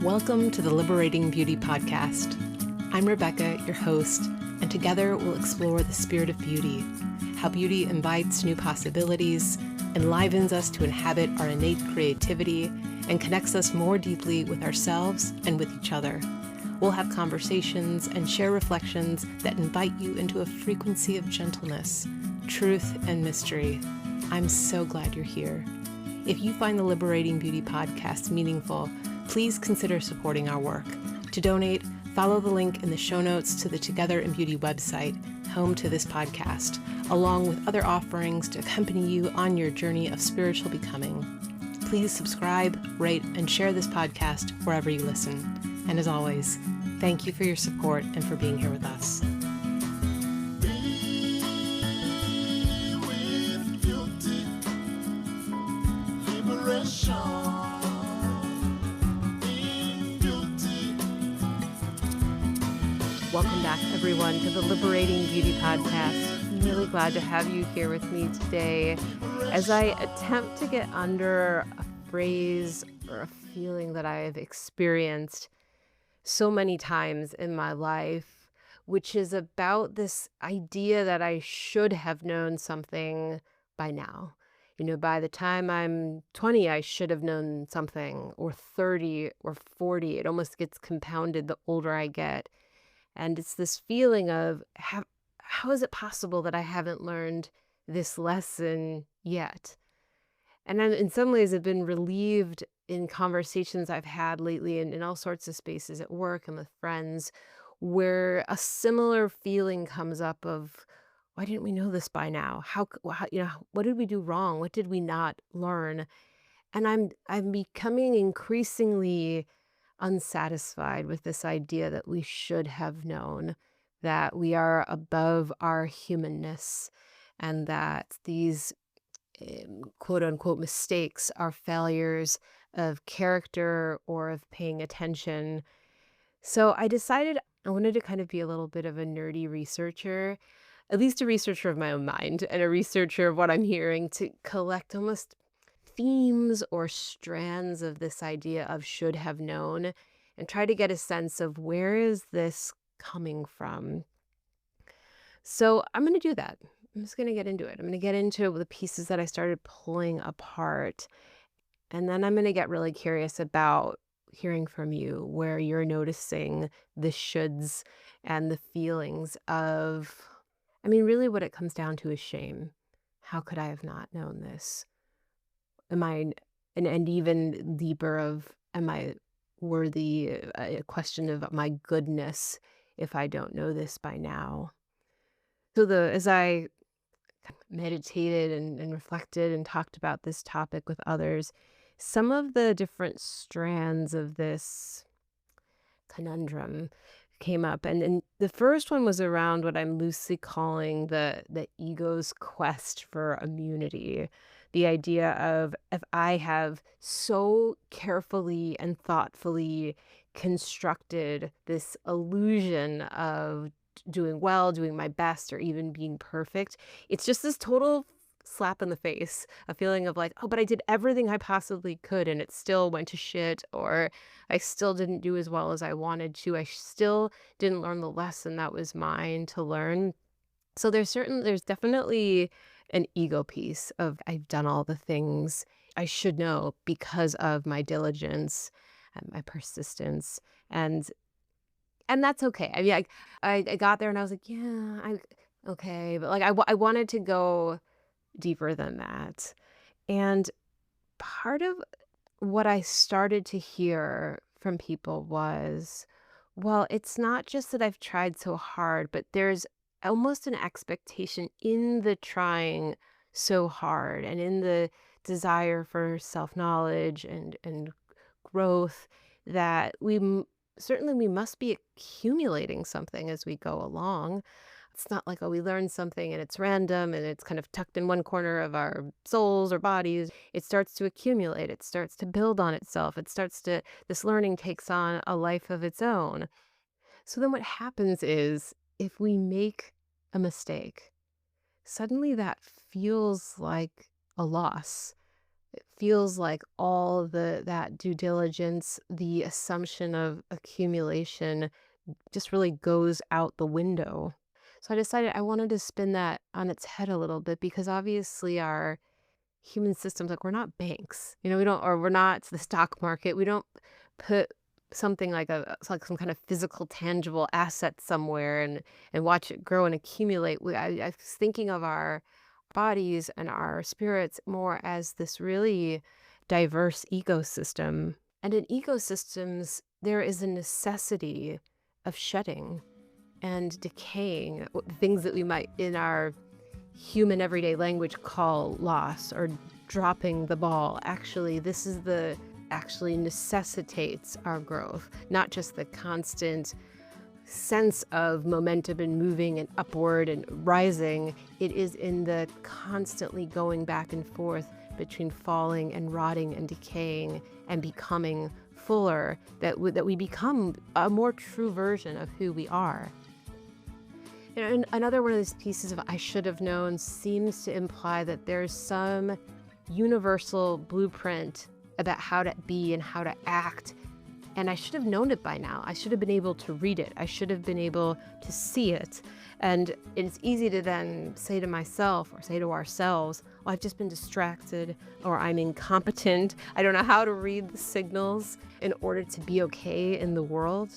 Welcome to the Liberating Beauty Podcast. I'm Rebecca, your host, and together we'll explore the spirit of beauty, how beauty invites new possibilities, enlivens us to inhabit our innate creativity, and connects us more deeply with ourselves and with each other. We'll have conversations and share reflections that invite you into a frequency of gentleness, truth, and mystery. I'm so glad you're here. If you find the Liberating Beauty Podcast meaningful, please consider supporting our work. To donate, follow the link in the show notes to the Together in Beauty website, home to this podcast, along with other offerings to accompany you on your journey of spiritual becoming. Please subscribe, rate, and share this podcast wherever you listen. And as always, thank you for your support and for being here with us. Welcome back, everyone, to the Liberating Beauty Podcast. I'm really glad to have you here with me today as I attempt to get under a phrase or a feeling that I have experienced so many times in my life, which is about this idea that I should have known something by now. By the time I'm 20, I should have known something, or 30 or 40. It almost gets compounded the older I get. And it's this feeling of how is it possible that I haven't learned this lesson yet? And in some ways, I've been relieved in conversations I've had lately in all sorts of spaces at work and with friends where a similar feeling comes up of, why didn't we know this by now? What did we do wrong? What did we not learn? And I'm becoming increasingly unsatisfied with this idea that we should have known, that we are above our humanness, and that these quote unquote mistakes are failures of character or of paying attention. So I decided I wanted to kind of be a little bit of a nerdy researcher, at least a researcher of my own mind and a researcher of what I'm hearing, to collect almost themes or strands of this idea of should have known and try to get a sense of where is this coming from. So I'm going to do that. I'm just going to get into it. I'm going to get into the pieces that I started pulling apart. And then I'm going to get really curious about hearing from you where you're noticing the shoulds and the feelings of, really what it comes down to is shame. How could I have not known this? Am I, and even deeper of, am I worthy, a question of my goodness if I don't know this by now? So as I meditated and reflected and talked about this topic with others, some of the different strands of this conundrum came up. And the first one was around what I'm loosely calling the ego's quest for immunity. The idea of, if I have so carefully and thoughtfully constructed this illusion of doing well, doing my best, or even being perfect, it's just this total slap in the face, a feeling of like, oh, but I did everything I possibly could and it still went to shit, or I still didn't do as well as I wanted to. I still didn't learn the lesson that was mine to learn. So there's definitely an ego piece of, I've done all the things I should know because of my diligence and my persistence, and that's okay. I got there and I was like, yeah, okay, but like I wanted to go deeper than that. And part of what I started to hear from people was, well, it's not just that I've tried so hard, but there's almost an expectation in the trying so hard and in the desire for self-knowledge and growth that certainly we must be accumulating something as we go along. It's not like, oh, we learn something and it's random and it's kind of tucked in one corner of our souls or bodies. It starts to accumulate. It starts to build on itself. This learning takes on a life of its own. So then what happens is, if we make a mistake, suddenly that feels like a loss. It feels like all that due diligence, the assumption of accumulation just really goes out the window. So I decided I wanted to spin that on its head a little bit because obviously our human systems, like we're not banks, we don't, or we're not the stock market. We don't put something like it's like some kind of physical, tangible asset somewhere and watch it grow and accumulate. I was thinking of our bodies and our spirits more as this really diverse ecosystem. And in ecosystems, there is a necessity of shedding and decaying, things that we might in our human everyday language call loss or dropping the ball. Actually, this is the actually necessitates our growth, not just the constant sense of momentum and moving and upward and rising. It is in the constantly going back and forth between falling and rotting and decaying and becoming fuller that we become a more true version of who we are. And another one of these pieces of I should have known seems to imply that there's some universal blueprint about how to be and how to act. And I should have known it by now. I should have been able to read it. I should have been able to see it. And it's easy to then say to myself or say to ourselves, well, I've just been distracted or I'm incompetent. I don't know how to read the signals in order to be okay in the world.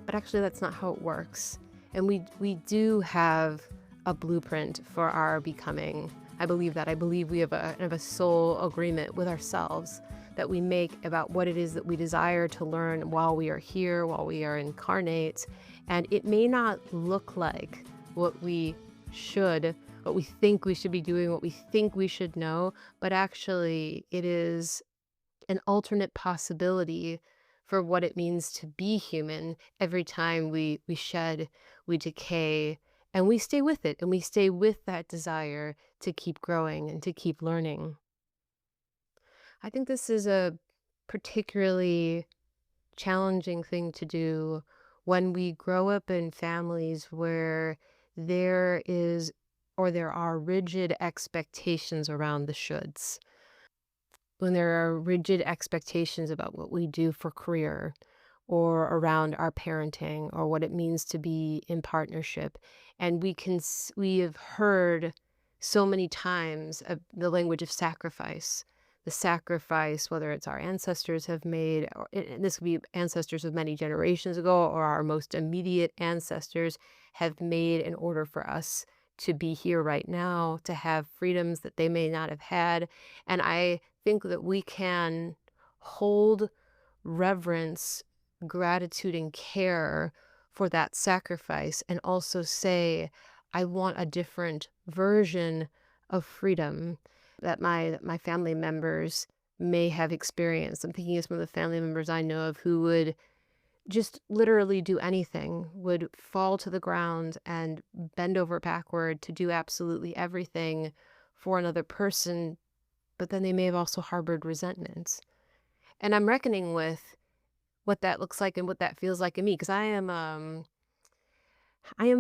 But actually, that's not how it works. And we do have a blueprint for our becoming. I believe that. I believe we have a soul agreement with ourselves that we make about what it is that we desire to learn while we are here, while we are incarnate. And it may not look like what we should, what we think we should be doing, what we think we should know, but actually it is an alternate possibility for what it means to be human every time we shed, we decay, and we stay with it, and we stay with that desire to keep growing and to keep learning. I think this is a particularly challenging thing to do when we grow up in families where there is or there are rigid expectations around the shoulds. When there are rigid expectations about what we do for career or around our parenting or what it means to be in partnership. And we have heard so many times the language of sacrifice. The sacrifice, whether it's our ancestors have made, or and this could be ancestors of many generations ago, or our most immediate ancestors have made in order for us to be here right now, to have freedoms that they may not have had. And I think that we can hold reverence, gratitude, and care for that sacrifice and also say, I want a different version of freedom that my family members may have experienced. I'm thinking of some of the family members I know of who would just literally do anything, would fall to the ground and bend over backward to do absolutely everything for another person, but then they may have also harbored resentment. And I'm reckoning with what that looks like and what that feels like in me because I am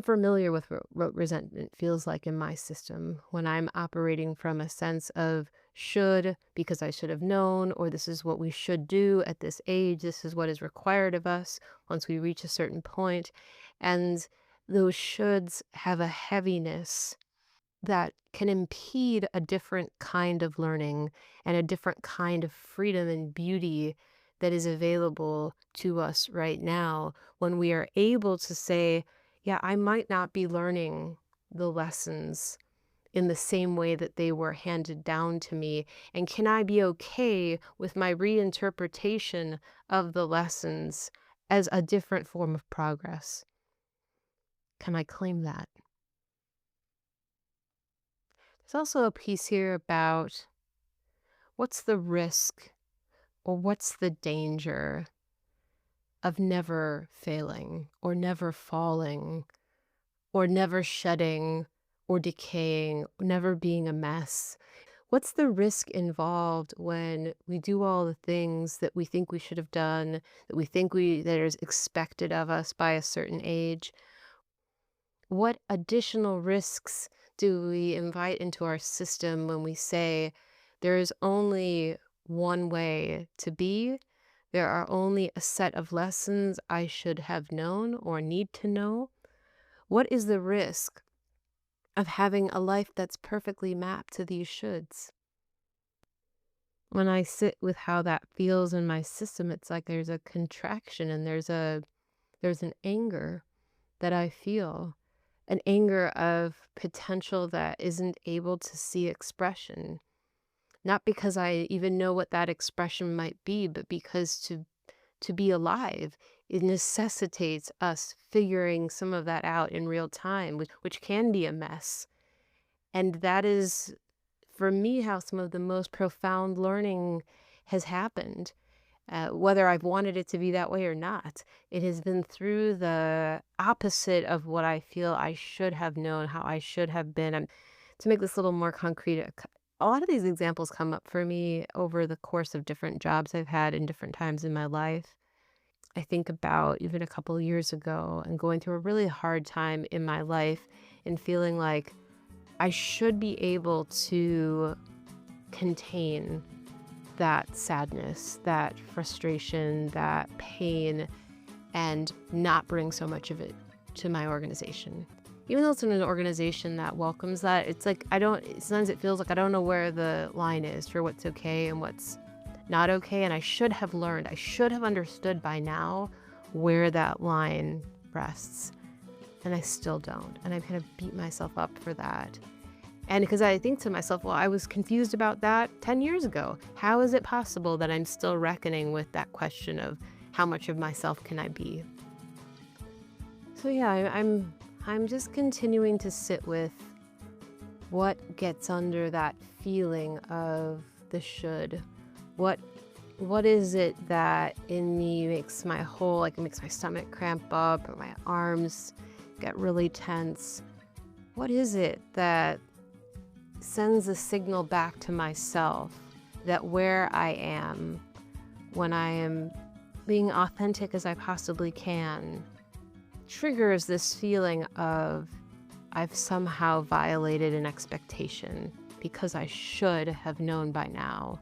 familiar with what resentment feels like in my system when I'm operating from a sense of should, because I should have known, or this is what we should do at this age. This is what is required of us once we reach a certain point. And those shoulds have a heaviness that can impede a different kind of learning and a different kind of freedom and beauty that is available to us right now when we are able to say, yeah, I might not be learning the lessons in the same way that they were handed down to me. And can I be okay with my reinterpretation of the lessons as a different form of progress? Can I claim that? There's also a piece here about what's the risk or what's the danger of never failing or never falling or never shedding or decaying, never being a mess. What's the risk involved when we do all the things that we think we should have done, that is expected of us by a certain age? What additional risks do we invite into our system when we say, There is only one way to be. There are only a set of lessons I should have known or need to know. What is the risk of having a life that's perfectly mapped to these shoulds? When I sit with how that feels in my system, it's like there's a contraction and there's an anger that I feel, an anger of potential that isn't able to see expression. Not because I even know what that expression might be, but because to be alive, it necessitates us figuring some of that out in real time, which can be a mess. And that is, for me, how some of the most profound learning has happened. Whether I've wanted it to be that way or not, it has been through the opposite of what I feel I should have known, how I should have been. And to make this a little more concrete, a lot of these examples come up for me over the course of different jobs I've had in different times in my life. I think about even a couple of years ago and going through a really hard time in my life and feeling like I should be able to contain that sadness, that frustration, that pain, and not bring so much of it to my organization. Even though it's in an organization that welcomes that, it's like sometimes it feels like I don't know where the line is for what's okay and what's not okay. And I should have learned, I should have understood by now where that line rests. And I still don't. And I kind of beat myself up for that. And because I think to myself, well, I was confused about that 10 years ago. How is it possible that I'm still reckoning with that question of how much of myself can I be? So yeah, I'm just continuing to sit with what gets under that feeling of the should. What is it that in me makes my it makes my stomach cramp up or my arms get really tense? What is it that sends a signal back to myself that where I am, when I am being authentic as I possibly can, triggers this feeling of I've somehow violated an expectation because I should have known by now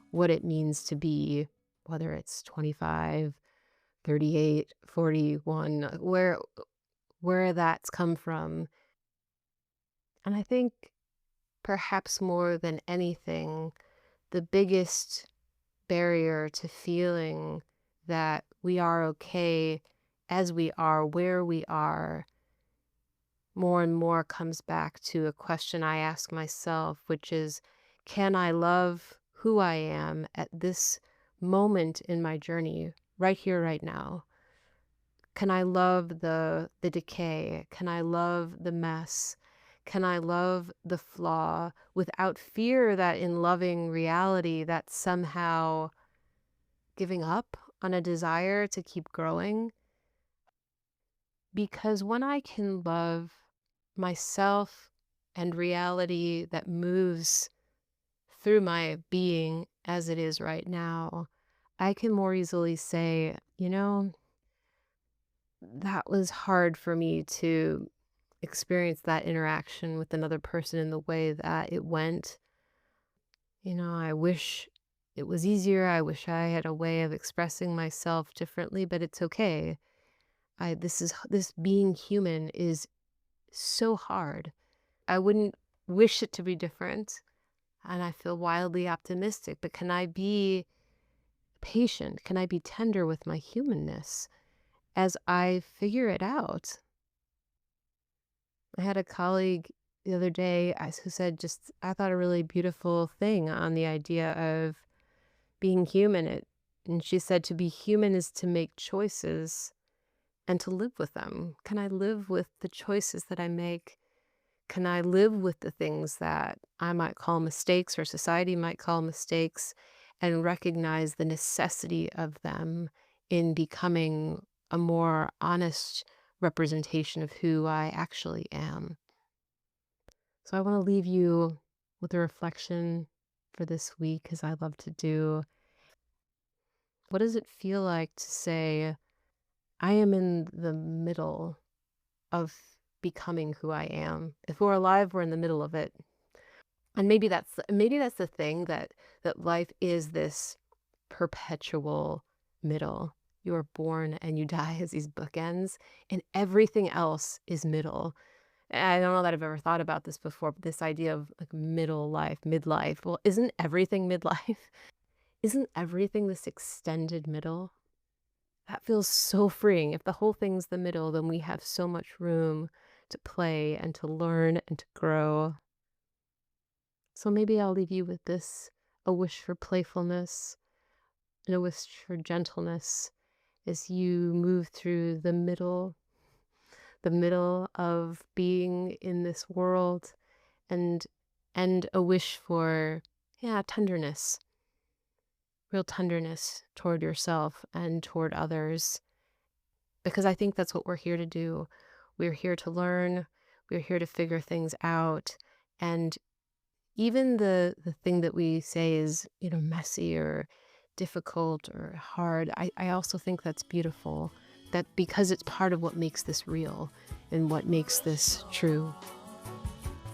what it means to be, whether it's 25, 38, 41, where that's come from. And I think perhaps more than anything, the biggest barrier to feeling that we are okay as we are, where we are, more and more comes back to a question I ask myself, which is, can I love who I am at this moment in my journey, right here, right now? Can I love the decay? Can I love the mess? Can I love the flaw without fear that in loving reality that's somehow giving up on a desire to keep growing? Because when I can love myself and reality that moves through my being as it is right now, I can more easily say, that was hard for me to experience that interaction with another person in the way that it went. I wish it was easier. I wish I had a way of expressing myself differently, but it's okay. This being human is so hard. I wouldn't wish it to be different, and I feel wildly optimistic, but can I be patient? Can I be tender with my humanness as I figure it out? I had a colleague the other day who said I thought a really beautiful thing on the idea of being human. And she said to be human is to make choices and to live with them. Can I live with the choices that I make? Can I live with the things that I might call mistakes or society might call mistakes and recognize the necessity of them in becoming a more honest representation of who I actually am? So I want to leave you with a reflection for this week, as I love to do. What does it feel like to say, I am in the middle of becoming who I am? If we're alive, we're in the middle of it. And maybe that's the thing, that life is this perpetual middle. You are born and you die as these bookends, and everything else is middle. And I don't know that I've ever thought about this before, but this idea of like middle life, midlife. Well, isn't everything midlife? Isn't everything this extended middle? That feels so freeing. If the whole thing's the middle, then we have so much room to play and to learn and to grow. So maybe I'll leave you with this, a wish for playfulness and a wish for gentleness as you move through the middle of being in this world, and a wish for, tenderness, real tenderness toward yourself and toward others, because I think that's what we're here to do. We're here to learn, we're here to figure things out, and even the thing that we say is, messy or difficult or hard, I also think that's beautiful, that because it's part of what makes this real and what makes this true.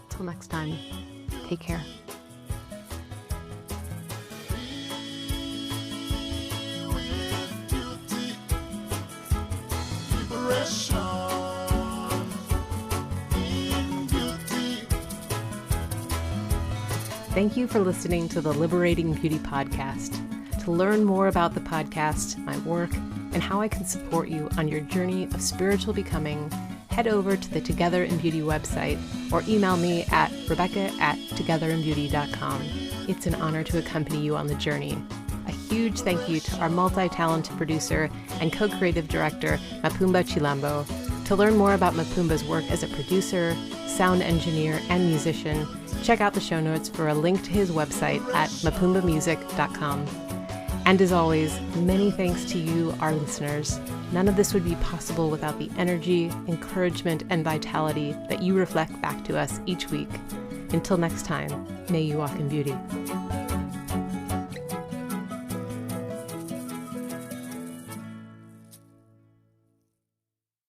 Till next time, take care. Thank you for listening to the Liberating Beauty Podcast. To learn more about the podcast, my work, and how I can support you on your journey of spiritual becoming, head over to the Together in Beauty website or email me at rebecca@together-in-beauty.com. It's an honor to accompany you on the journey. A huge thank you to our multi-talented producer and co-creative director, Mapumba Cilombo. To learn more about Mapumba's work as a producer, sound engineer, and musician, check out the show notes for a link to his website at mapumbamusic.com. And as always, many thanks to you, our listeners. None of this would be possible without the energy, encouragement, and vitality that you reflect back to us each week. Until next time, may you walk in beauty.